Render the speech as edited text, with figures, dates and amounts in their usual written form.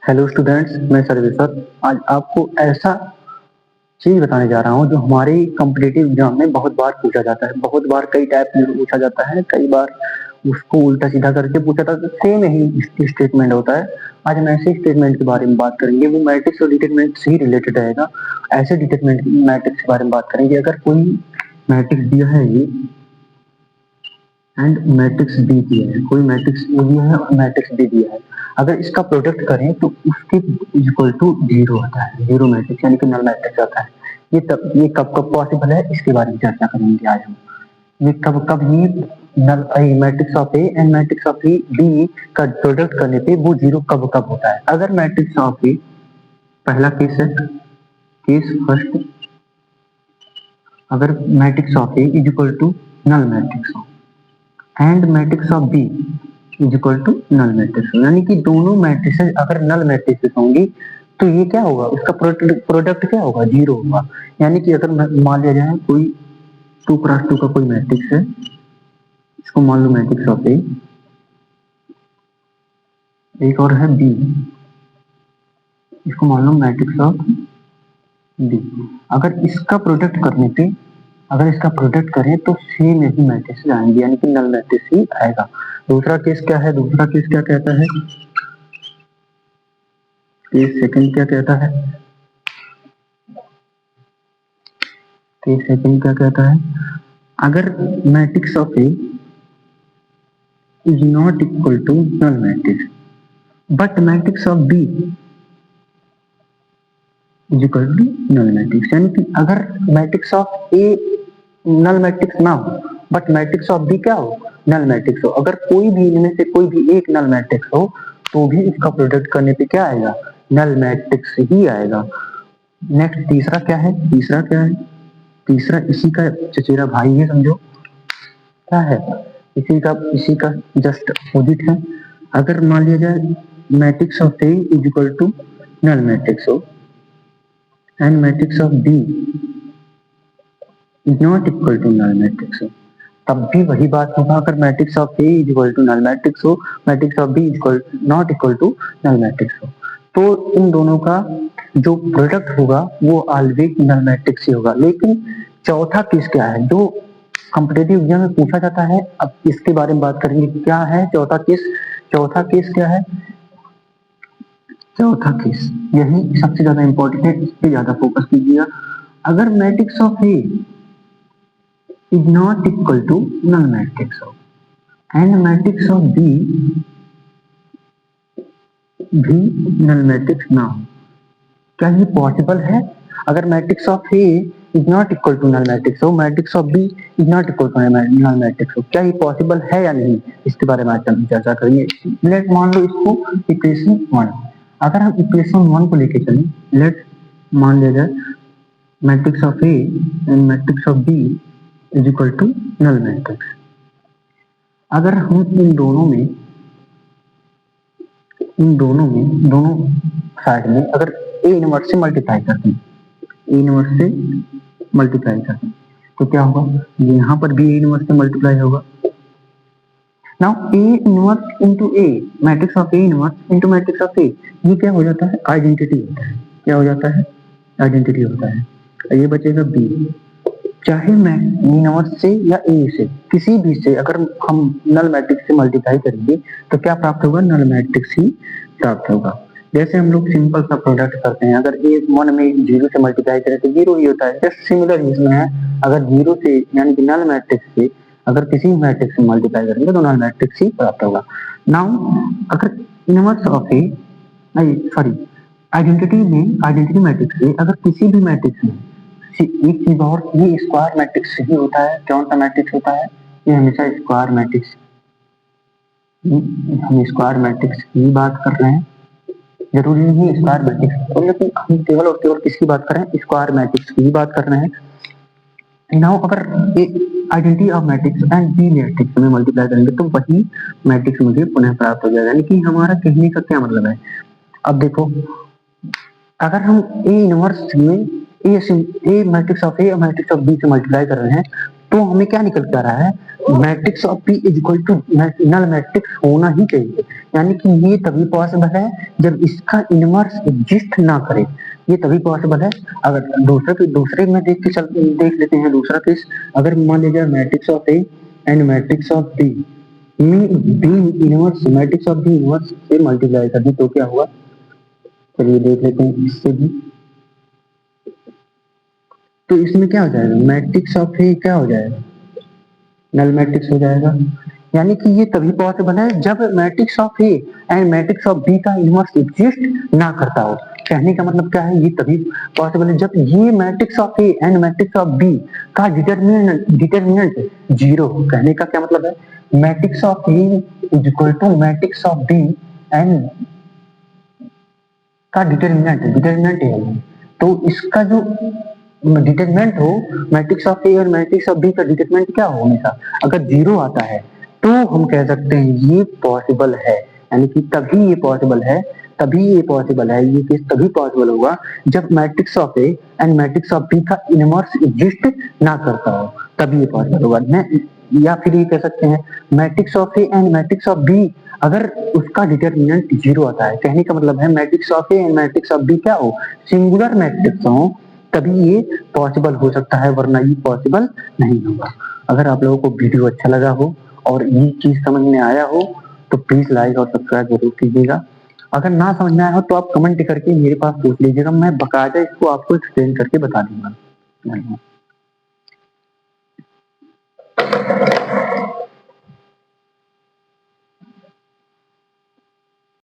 Hello students, मैं सर्वेश्वर। आज आपको ऐसा चीज बताने जा रहा हूँ जो हमारे कॉम्पिटिटिव एग्जाम में बहुत बार पूछा जाता है। बहुत बार कई टाइप में पूछा जाता है, कई बार उसको उल्टा सीधा करके पूछा जाता है। सेम ही स्टेटमेंट होता है। आज हम ऐसे स्टेटमेंट के बारे में बात करेंगे, वो मैट्रिक्स और डिटरमिनेंट से ही रिलेटेड रहेगा। ऐसे डिटरमिनेंट मैट्रिक्स के बारे में बात करेंगे। अगर कोई मैट्रिक्स दिया है ये एंड मैट्रिक्स बी दिया है, कोई मैट्रिक्स ए दिया है और मैट्रिक्स बी दिया है, अगर इसका प्रोडक्ट करें तो उसके इक्वल टू जीरो आता है। जीरो मैट्रिक्स यानी कि नल मैट्रिक्स आता है। ये कब कब पॉसिबल है, इसके बारे में चर्चा करेंगे आज हम। ये कब कब ये null matrix of A and matrix of B का प्रोडक्ट करने पे वो जीरो कब कब होता है। अगर मैट्रिक्स ऑफ ए, पहला केस है, केस फर्स्ट, अगर matrix of A is equal to null matrix हो and matrix of B is equal to null matrix, यानी कि दोनों मैट्रिसेस अगर नल मैट्रिसेस होंगी तो ये क्या होगा, उसका प्रोडक्ट क्या होगा, जीरो होगा। यानी कि अगर मान लिया जाए कोई 2x2 का कोई मैट्रिक्स है, इसको मान लो मैट्रिक्स ऑफ ए, एक और है बी, इसको मान लो मैट्रिक्स ऑफ बी। अगर इसका प्रोडक्ट करने पे, अगर इसका प्रोडक्ट करें तो सेम ही मैट्रिक्स आएंगे, यानी कि नल मैट्रिक्स ही आएगा। दूसरा केस क्या है, दूसरा केस क्या कहता है, केस सेकंड क्या कहता है, केस सेकंड क्या कहता है, अगर matrix of A is not equal to null matrix but matrix of B is equal to null matrix, यानी कि अगर matrix of A null matrix ना हो बट मैट्रिक्स ऑफ बी क्या हो, नल मैट्रिक्स हो। अगर कोई भी इनमें से कोई भी एक नल मैट्रिक्स हो तो भी इसका प्रोडक्ट करने पे क्या आएगा, नल मैट्रिक्स ही आएगा। नेक्स्ट तीसरा क्या है, तीसरा क्या है, तीसरा इसी का चचेरा भाई है, समझो क्या है, इसी का जस्ट अपोजिट है। अगर मान लिया जाए matrix of A is equal to null matrix हो and matrix of B is not equal to null matrix हो, तब भी वही बात होगा। अगर matrix of A is equal to null matrix हो, matrix of B equal not equal to null matrix हो, तो इन दोनों का जो प्रोडक्ट होगा वो ऑलवेज नल मैट्रिक्स ही होगा। लेकिन चौथा केस क्या है जो कॉम्पिटिटिव एग्जाम में पूछा जाता है, अब इसके बारे में बात करेंगे। क्या है चौथा केस, चौथा केस क्या है, चौथा केस यही सबसे ज्यादा इंपॉर्टेंट है, इस पे ज्यादा फोकस कीजिएगा। अगर matrix of A is not equal to null matrix of and matrix of B भी null matrix ना हो, क्या ये पॉसिबल है। अगर matrix of A is not equal to null matrix हो, matrix of B is not equal to null matrix हो, क्या ये पॉसिबल है या नहीं, इसके बारे में आज हम चर्चा करेंगे। लेट मान लो इसको इक्वेशन 1, अगर हम इक्वेशन 1 को लेके चलें, लेट मान लिया जाए matrix of A and matrix of B is equal to null matrix. अगर हम इन दोनों में दोनों साइड में अगर ए इनवर्स से मल्टीप्लाई करते हैं, ए इनवर्स से मल्टीप्लाई करते हैं तो क्या होगा, यहाँ पर भी ए इनवर्स से मल्टीप्लाई होगा। Now A inverse into A, matrix of A inverse into matrix of A, ये क्या हो जाता है, आइडेंटिटी होता है। क्या हो जाता है, आइडेंटिटी होता है। ये बचेगा बी, चाहे मैं इनवर्स से या ए से किसी भी से अगर हम नल मैट्रिक्स से मल्टीप्लाई करेंगे तो क्या प्राप्त होगा, नल मैट्रिक्स ही प्राप्त होगा। जैसे हम लोग सिंपल सा प्रोडक्ट करते हैं, अगर ए 1 में जीरो से मल्टीप्लाई करें तो जीरो ही होता है। जस्ट सिमिलर इसमें है, अगर जीरो से यानी कि नल मैट्रिक्स से अगर किसी मैट्रिक्स से मल्टीप्लाई करेंगे तो नल मैट्रिक्स ही प्राप्त होगा। नाउ अगर inverse of A, sorry identity matrix से अगर किसी भी मैट्रिक्स में एक चीज और, ये स्क्वायर मैट्रिक्स ही होता है। कौन सा मैट्रिक्स होता है, ये हमेशा स्क्वायर मैट्रिक्स, हम स्क्वायर मैट्रिक्स की बात कर रहे हैं, जरूरी नहीं है स्क्वायर मैट्रिक्स, लेकिन हम केवल और केवल किसकी बात कर रहे हैं, स्क्वायर मैट्रिक्स की बात कर रहे हैं। नाउ अगर identity of matrix and B matrix में मल्टीप्लाई करेंगे तो वही मैट्रिक्स मुझे पुनः प्राप्त हो जाएगा। यानी कि हमारा कहने का क्या मतलब है, अब देखो अगर हम ए इनवर्स में ए मैट्रिक्स ऑफ ए और मैट्रिक्स ऑफ बी से मल्टीप्लाई कर रहे हैं तो हमें क्या निकल के आ रहा है, matrix of P is equal to null matrix होना ही चाहिए, यानी कि ये तभी पॉसिबल है जब इसका इनवर्स एग्जिस्ट ना करे, ये तभी पॉसिबल है। अगर दूसरे में देख लेते हैं दूसरा केस। अगर मान लीजिए matrix of A and matrix of B में B inverse matrix of B inverse से मल्टीप्लाई कर दी तो क्या हुआ, चलिए देख लेते हैं इससे भी। तो इसमें क्या हो जाएगा, मैट्रिक्स ऑफ ए क्या हो जाएगा, नल मैट्रिक्स हो जाएगा। यानी कि ये तभी पॉसिबल है जब matrix of A and matrix of B का इनवर्स एग्जिस्ट ना करता हो। कहने का मतलब क्या है, ये तभी पॉसिबल है जब ये matrix of A and matrix of B का डिटरमिनेंट जीरो। कहने का क्या मतलब है, matrix of A is equal to matrix of B and का डिटरमिनेंट है, तो इसका जो डिटरमिनेंट हो मैट्रिक्स ऑफ ए और मैट्रिक्स ऑफ बी का डिटरमिनेंट क्या हो, हमेशा अगर जीरो आता है तो हम कह सकते हैं ये पॉसिबल है। यानी कि तभी ये पॉसिबल है, ये केस तभी पॉसिबल होगा जब matrix of A and matrix of B का इनवर्स एग्जिस्ट ना करता हो, तभी ये पॉसिबल होगा। या फिर ये कह सकते हैं matrix of A and matrix of B अगर उसका डिटरमिनेंट जीरो आता है, कहने का मतलब है matrix of A and matrix of B क्या हो, सिंगुलर मैट्रिक्स हो, तभी ये पॉसिबल हो सकता है, वरना ये पॉसिबल नहीं होगा। अगर आप लोगों को वीडियो अच्छा लगा हो और ये चीज समझ में आया हो तो प्लीज लाइक और सब्सक्राइब जरूर कीजिएगा। अगर ना समझ में आया हो तो आप कमेंट करके मेरे पास पूछ लीजिएगा, मैं बकायदा इसको आपको एक्सप्लेन करके बता दूंगा।